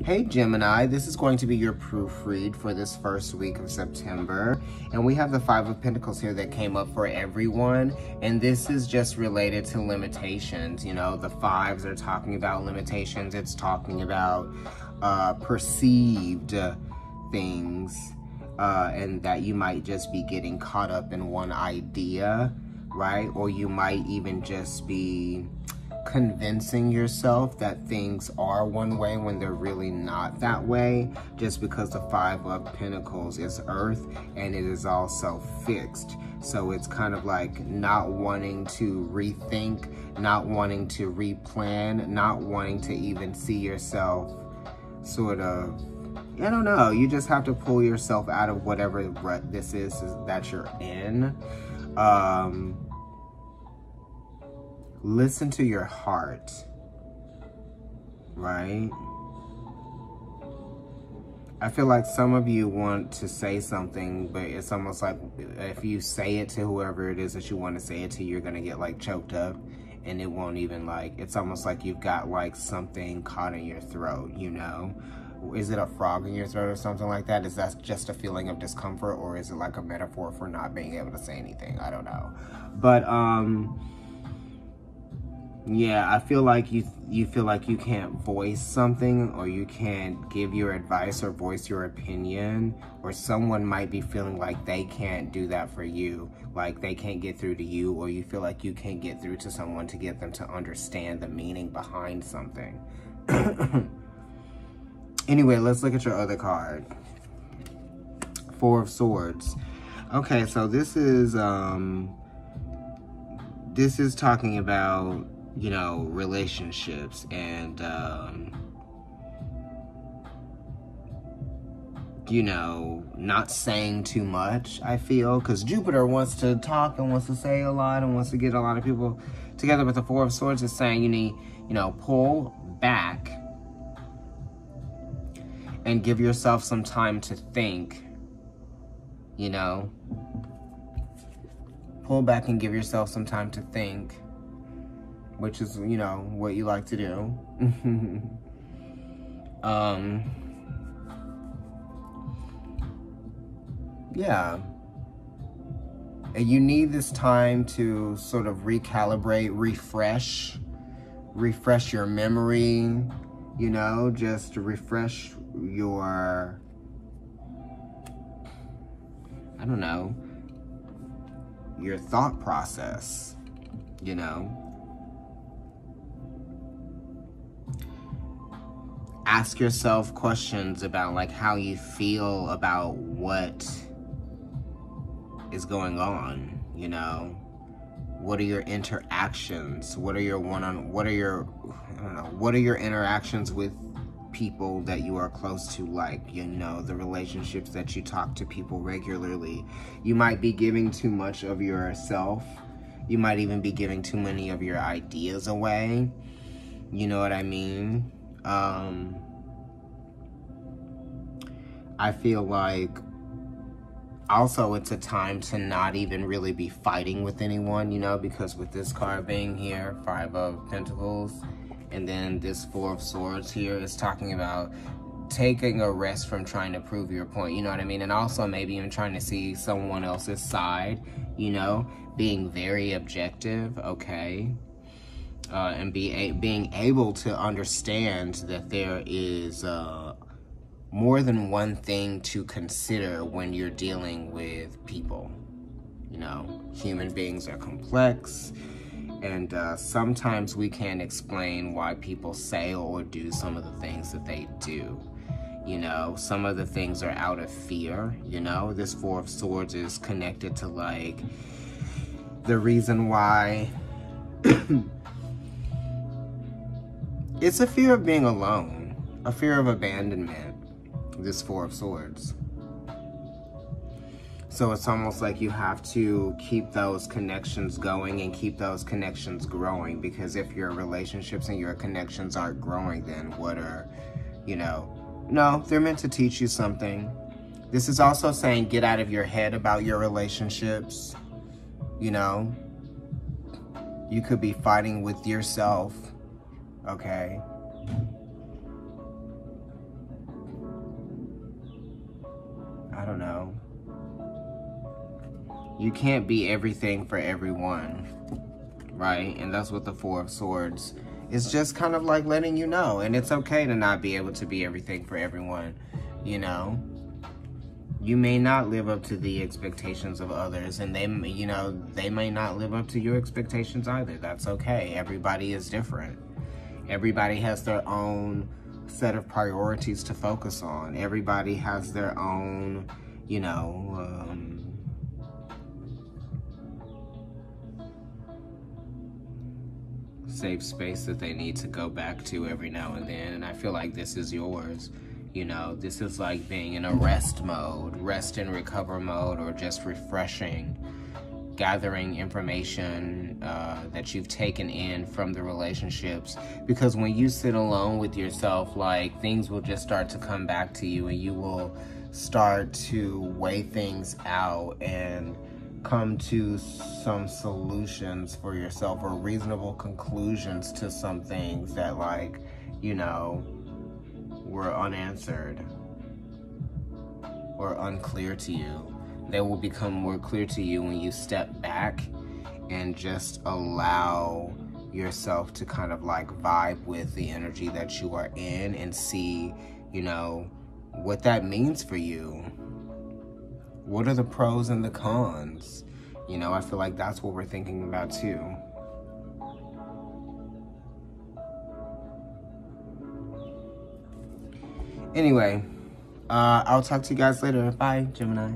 Hey Gemini, this is going to be your proofread for this first week of September. And we have the Five of Pentacles here that came up for everyone. And this is just related to limitations. You know, the fives are talking about limitations. It's talking about perceived things. And that you might just be getting caught up in one idea, right? Or you might even just be convincing yourself that things are one way when they're really not that way, just because the Five of Pentacles is earth and it is also fixed. So it's kind of like not wanting to rethink, not wanting to replan, not wanting to even see yourself sort of, I don't know, you just have to pull yourself out of whatever rut this is that you're in. Listen to your heart, right? I feel like some of you want to say something, but it's almost like if you say it to whoever it is that you want to say it to, you're going to get like choked up and it won't even like, it's almost like you've got like something caught in your throat, you know? Is it a frog in your throat or something like that? Is that just a feeling of discomfort, or is it like a metaphor for not being able to say anything? I don't know. But, yeah, I feel like you feel like you can't voice something, or you can't give your advice or voice your opinion, or someone might be feeling like they can't do that for you, like they can't get through to you, or you feel like you can't get through to someone to get them to understand the meaning behind something. Anyway, let's look at your other card. Four of Swords. Okay, so this is talking about, you know, relationships and, you know, not saying too much, I feel, because Jupiter wants to talk and wants to say a lot and wants to get a lot of people together, but the Four of Swords is saying you need, you know, pull back and give yourself some time to think, you know. Pull back and give yourself some time to think, which is, you know, what you like to do. Yeah. And you need this time to sort of recalibrate, refresh your memory, you know, just to refresh your, I don't know, your thought process, you know. Ask yourself questions about like how you feel about what is going on, you know. What are your interactions? What are your interactions with people that you are close to, like, you know, the relationships that you talk to people regularly. You might be giving too much of yourself. You might even be giving too many of your ideas away. You know what I mean? I feel like also it's a time to not even really be fighting with anyone, you know, because with this card being here, Five of Pentacles, and then this Four of Swords here is talking about taking a rest from trying to prove your point, you know what I mean? And also maybe even trying to see someone else's side, you know, being very objective, okay? And being able to understand that there is more than one thing to consider when you're dealing with people. You know, human beings are complex, and sometimes we can't explain why people say or do some of the things that they do. You know, some of the things are out of fear, you know. This Four of Swords is connected to, like, the reason why it's a fear of being alone, a fear of abandonment, this Four of Swords. So it's almost like you have to keep those connections going and keep those connections growing, because if your relationships and your connections aren't growing, then what are, you know, no, they're meant to teach you something. This is also saying get out of your head about your relationships, you know. You could be fighting with yourself, okay? I don't know. You can't be everything for everyone, right? And that's what the Four of Swords is just kind of like letting you know. And it's okay to not be able to be everything for everyone, you know? You may not live up to the expectations of others, and they, you know, they may not live up to your expectations either. That's okay. Everybody is different. Everybody has their own set of priorities to focus on. Everybody has their own, you know, safe space that they need to go back to every now and then. And I feel like this is yours. You know, this is like being in a rest mode, rest and recover mode, or just refreshing, gathering information that you've taken in from the relationships. Because when you sit alone with yourself, like, things will just start to come back to you, and you will start to weigh things out and come to some solutions for yourself, or reasonable conclusions to some things that, like, you know, were unanswered or unclear to you. They will become more clear to you when you step back and just allow yourself to kind of like vibe with the energy that you are in, and see, you know, what that means for you. What are the pros and the cons? You know, I feel like that's what we're thinking about too. Anyway, I'll talk to you guys later. Bye, Gemini.